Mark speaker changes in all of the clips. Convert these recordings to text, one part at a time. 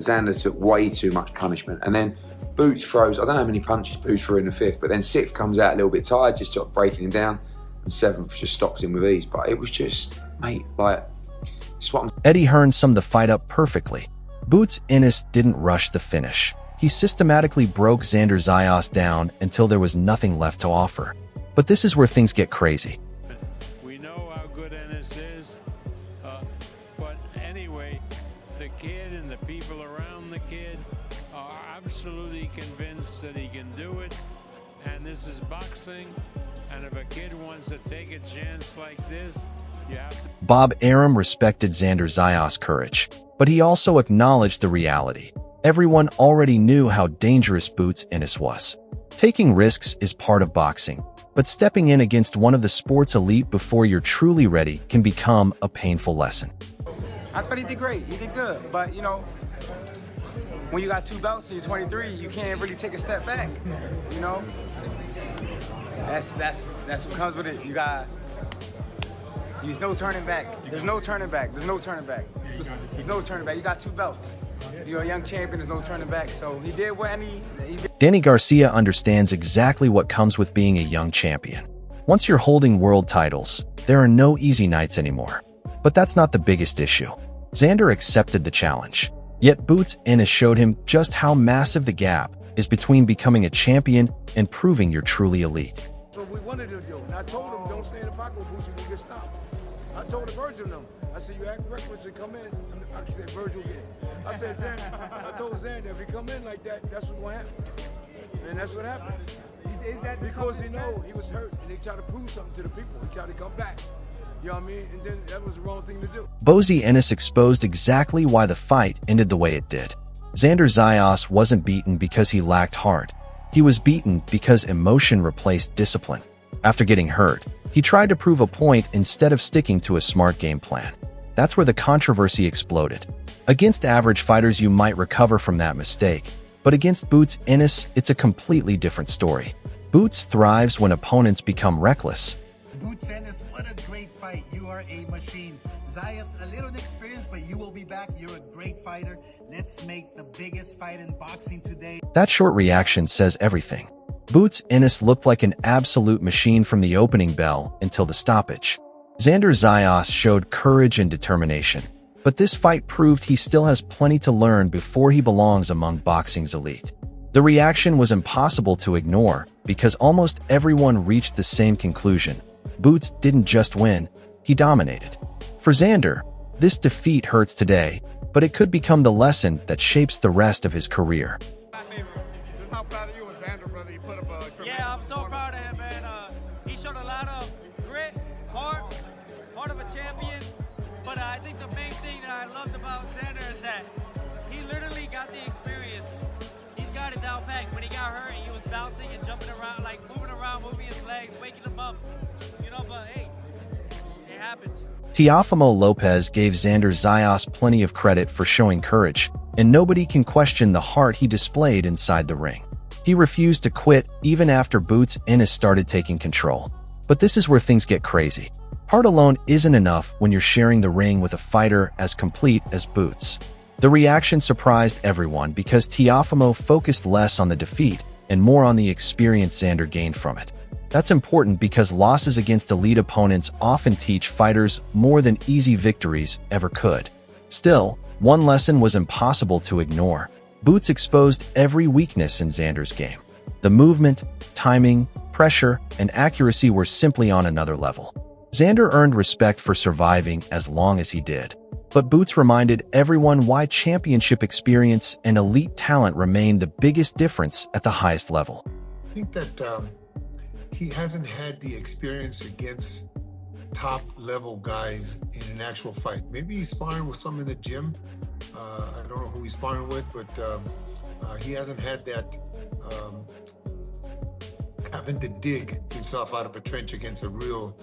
Speaker 1: Xander took way too much punishment. And then Boots throws, I don't know how many punches Boots threw in the 5th, but then 6th comes out a little bit tired, just started breaking him down. And 7th just stops him with ease. But it was just, mate, like,
Speaker 2: Eddie Hearn summed the fight up perfectly. Boots Ennis didn't rush the finish. He systematically broke Xander Zayas down until there was nothing left to offer. But this is where things get crazy.
Speaker 3: We know how good Ennis is, but anyway, the kid and the people around the kid are absolutely convinced that he can do it, and this is boxing, and if a kid wants to take a chance like this, you have to...
Speaker 2: Bob Arum respected Xander Zayas' courage, but he also acknowledged the reality. Everyone already knew how dangerous Boots Ennis was. Taking risks is part of boxing, but stepping in against one of the sport's elite before you're truly ready can become a painful lesson.
Speaker 4: I thought he did great. He did good. But, you know, when you got 2 belts and you're 23, you can't really take a step back, you know? That's what comes with it. You got... There's no turning back. There's no turning back. There's no turning back. There's no turning back. You got 2 belts. You're a young champion. There's no turning back. So he did what he did.
Speaker 2: Danny Garcia understands exactly what comes with being a young champion. Once you're holding world titles, there are no easy nights anymore. But that's not the biggest issue. Xander accepted the challenge. Yet Boots Ennis showed him just how massive the gap is between becoming a champion and proving you're truly elite.
Speaker 5: That's what we wanted to do. And I told him, don't stay in the pocket with Boots, you can get stopped. I told Virgil them. I said, you act reckless and come in. I said, Virgil did. I said, Xander, I told Xander, if he come in like that, that's what's going to happen. And that's what happened. Because he was hurt and they tried to prove something to the people. He tried to come back. You know what I mean? And then that was the wrong thing to do.
Speaker 2: Bozy Ennis exposed exactly why the fight ended the way it did. Xander Zayas wasn't beaten because he lacked heart. He was beaten because emotion replaced discipline. After getting hurt, he tried to prove a point instead of sticking to a smart game plan. That's where the controversy exploded. Against average fighters, you might recover from that mistake. But against Boots Ennis, it's a completely different story. Boots thrives when opponents become reckless.
Speaker 6: Boots Ennis, what a great fight. You are a machine. Zayas, a little inexperienced, but you will be back. You're a great fighter. Let's make the biggest fight in boxing today.
Speaker 2: That short reaction says everything. Boots Ennis looked like an absolute machine from the opening bell until the stoppage. Xander Zayas showed courage and determination, but this fight proved he still has plenty to learn before he belongs among boxing's elite. The reaction was impossible to ignore because almost everyone reached the same conclusion. Boots didn't just win, he dominated. For Xander, this defeat hurts today, but it could become the lesson that shapes the rest of his career.
Speaker 7: How proud of you and Xander, brother? You put up a tremendous
Speaker 8: Yeah, I'm so proud of him, man. He showed a lot of grit, heart of a champion. But I think the main thing that I loved about Xander is that he literally got the experience. He's got it down pat. When he got hurt, he was bouncing and jumping around, like moving his legs, waking him up. You know, but hey, it happens.
Speaker 2: Teofimo Lopez gave Xander Zayas plenty of credit for showing courage, and nobody can question the heart he displayed inside the ring. He refused to quit even after Boots Ennis started taking control. But this is where things get crazy. Heart alone isn't enough when you're sharing the ring with a fighter as complete as Boots. The reaction surprised everyone because Teofimo focused less on the defeat and more on the experience Xander gained from it. That's important because losses against elite opponents often teach fighters more than easy victories ever could. Still, one lesson was impossible to ignore. Boots exposed every weakness in Xander's game. The movement, timing, pressure, and accuracy were simply on another level. Xander earned respect for surviving as long as he did. But Boots reminded everyone why championship experience and elite talent remained the biggest difference at the highest level.
Speaker 9: I think that he hasn't had the experience against top-level guys in an actual fight. Maybe he's sparring with some in the gym. I don't know who he's sparring with, but he hasn't had that having to dig himself out of a trench against a real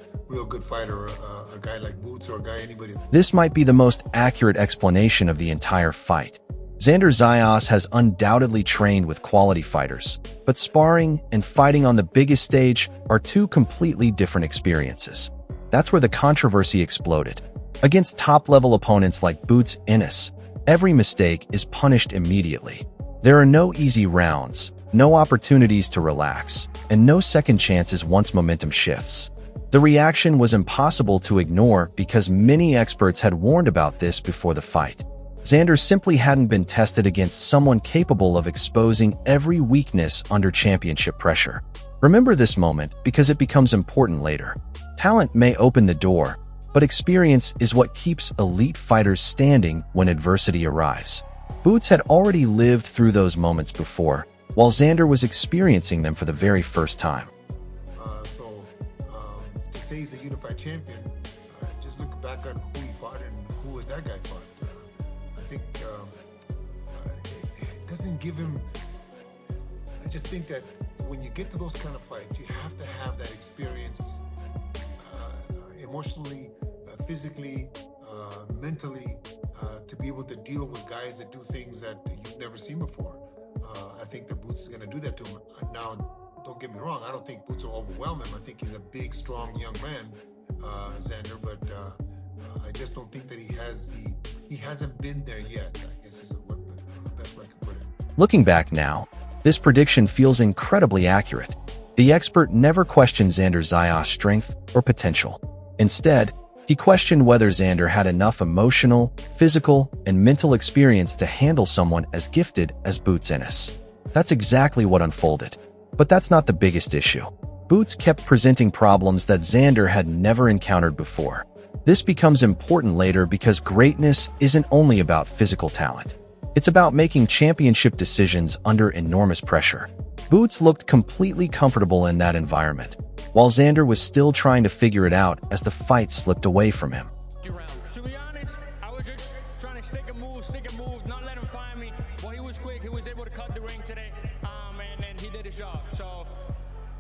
Speaker 9: good fighter, a guy like Boots or a guy anybody.
Speaker 2: This might be the most accurate explanation of the entire fight. Xander Zayas has undoubtedly trained with quality fighters, but sparring and fighting on the biggest stage are two completely different experiences. That's where the controversy exploded. Against top-level opponents like Boots Ennis, Every mistake is punished immediately. There are no easy rounds, no opportunities to relax, and no second chances once momentum shifts. The reaction was impossible to ignore because many experts had warned about this before the fight. Xander simply hadn't been tested against someone capable of exposing every weakness under championship pressure. Remember this moment because it becomes important later. Talent may open the door, but experience is what keeps elite fighters standing when adversity arrives. Boots had already lived through those moments before, while Xander was experiencing them for the very first time.
Speaker 9: To say he's a unified champion, just look back at who he fought and who was that guy fought. I think it doesn't give him. I just think that when you get to those kind of fights, you have to have that experience emotionally, physically, mentally, to be able to deal with guys that do things that you've never seen before. I think that Boots is going to do that to him. Now, don't get me wrong, I don't think Boots will overwhelm him. I think he's a big, strong young man, Xander, but I just don't think that he hasn't been there yet, I guess is the best way I can put it.
Speaker 2: Looking back now, this prediction feels incredibly accurate. The expert never questioned Xander Zayas' strength or potential. Instead, he questioned whether Xander had enough emotional, physical, and mental experience to handle someone as gifted as Boots Ennis. That's exactly what unfolded. But that's not the biggest issue. Boots kept presenting problems that Xander had never encountered before. This becomes important later because greatness isn't only about physical talent. It's about making championship decisions under enormous pressure. Boots looked completely comfortable in that environment, while Xander was still trying to figure it out as the fight slipped away from him.
Speaker 10: To be honest, I was just trying to stick a move, not let him find me. Well, he was quick, he was able to cut the ring today, and he did his job. So,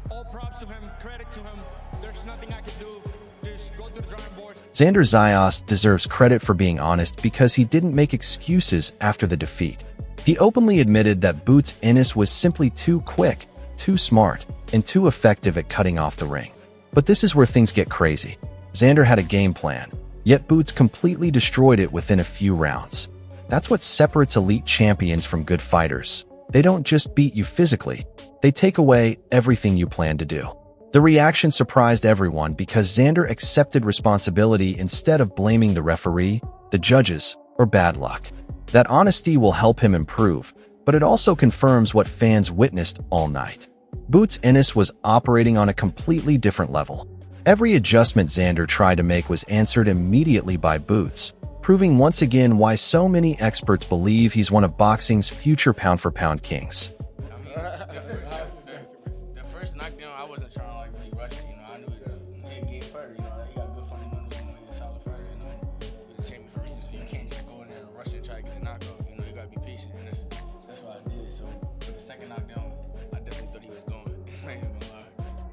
Speaker 10: all props to him, credit to him. There's nothing I can do, just go to the drawing boards.
Speaker 2: Xander Zayas deserves credit for being honest because he didn't make excuses after the defeat. He openly admitted that Boots Ennis was simply too quick, too smart, and too effective at cutting off the ring. But this is where things get crazy. Xander had a game plan, yet Boots completely destroyed it within a few rounds. That's what separates elite champions from good fighters. They don't just beat you physically, they take away everything you plan to do. The reaction surprised everyone because Xander accepted responsibility instead of blaming the referee, the judges, or bad luck. That honesty will help him improve, but it also confirms what fans witnessed all night. Boots Ennis was operating on a completely different level. Every adjustment Xander tried to make was answered immediately by Boots, proving once again why so many experts believe he's one of boxing's future pound-for-pound kings.
Speaker 11: The first knockdown, I wasn't trying to like really rush it. I knew he had game fighter. He got good fundamentals. He's a solid fighter. He's a champion for a reason. So you can't just go in there and rush it and try to get a knockout. You gotta be patient, and that's what I did. So for the second knockdown, I definitely thought he was going. I ain't gonna lie.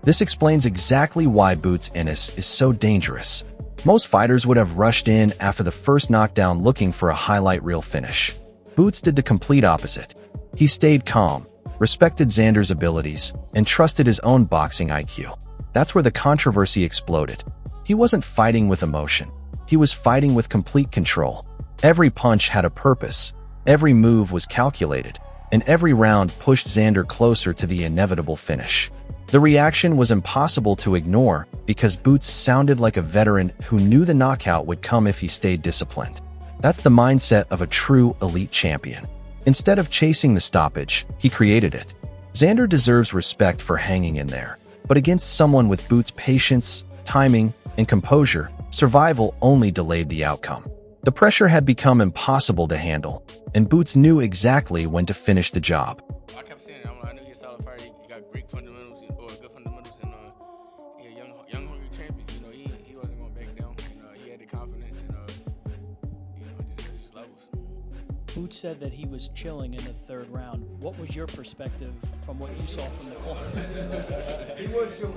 Speaker 2: This explains exactly why Boots Ennis is so dangerous. Most fighters would have rushed in after the first knockdown looking for a highlight reel finish. Boots did the complete opposite. He stayed calm, respected Xander's abilities, and trusted his own boxing IQ. That's where the controversy exploded. He wasn't fighting with emotion. He was fighting with complete control. Every punch had a purpose, every move was calculated, and every round pushed Xander closer to the inevitable finish. The reaction was impossible to ignore because Boots sounded like a veteran who knew the knockout would come if he stayed disciplined. That's the mindset of a true elite champion. Instead of chasing the stoppage, he created it. Xander deserves respect for hanging in there, but against someone with Boots' patience, timing, and composure, survival only delayed the outcome. The pressure had become impossible to handle, and Boots knew exactly when to finish the job.
Speaker 11: I kept saying it. I knew he was a solid fighter. He got great fundamentals, or good fundamentals, and he a young hungry champion. He wasn't going to back down. He had the confidence, and just levels.
Speaker 12: Boots said that he was chilling in the third round. What was your perspective from what you saw from the corner?
Speaker 5: He was chilling.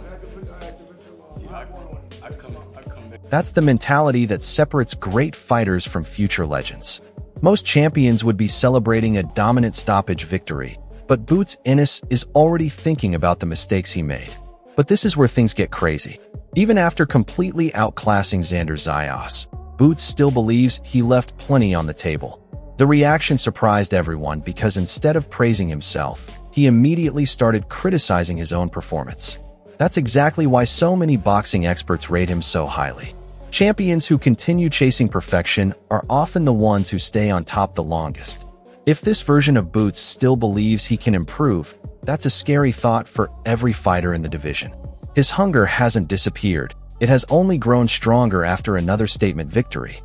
Speaker 11: I've come back.
Speaker 2: That's the mentality that separates great fighters from future legends. Most champions would be celebrating a dominant stoppage victory, but Boots Ennis is already thinking about the mistakes he made. But this is where things get crazy. Even after completely outclassing Xander Zayas, Boots still believes he left plenty on the table. The reaction surprised everyone because instead of praising himself, he immediately started criticizing his own performance. That's exactly why so many boxing experts rate him so highly. Champions who continue chasing perfection are often the ones who stay on top the longest. If this version of Boots still believes he can improve, that's a scary thought for every fighter in the division. His hunger hasn't disappeared, it has only grown stronger after another statement victory.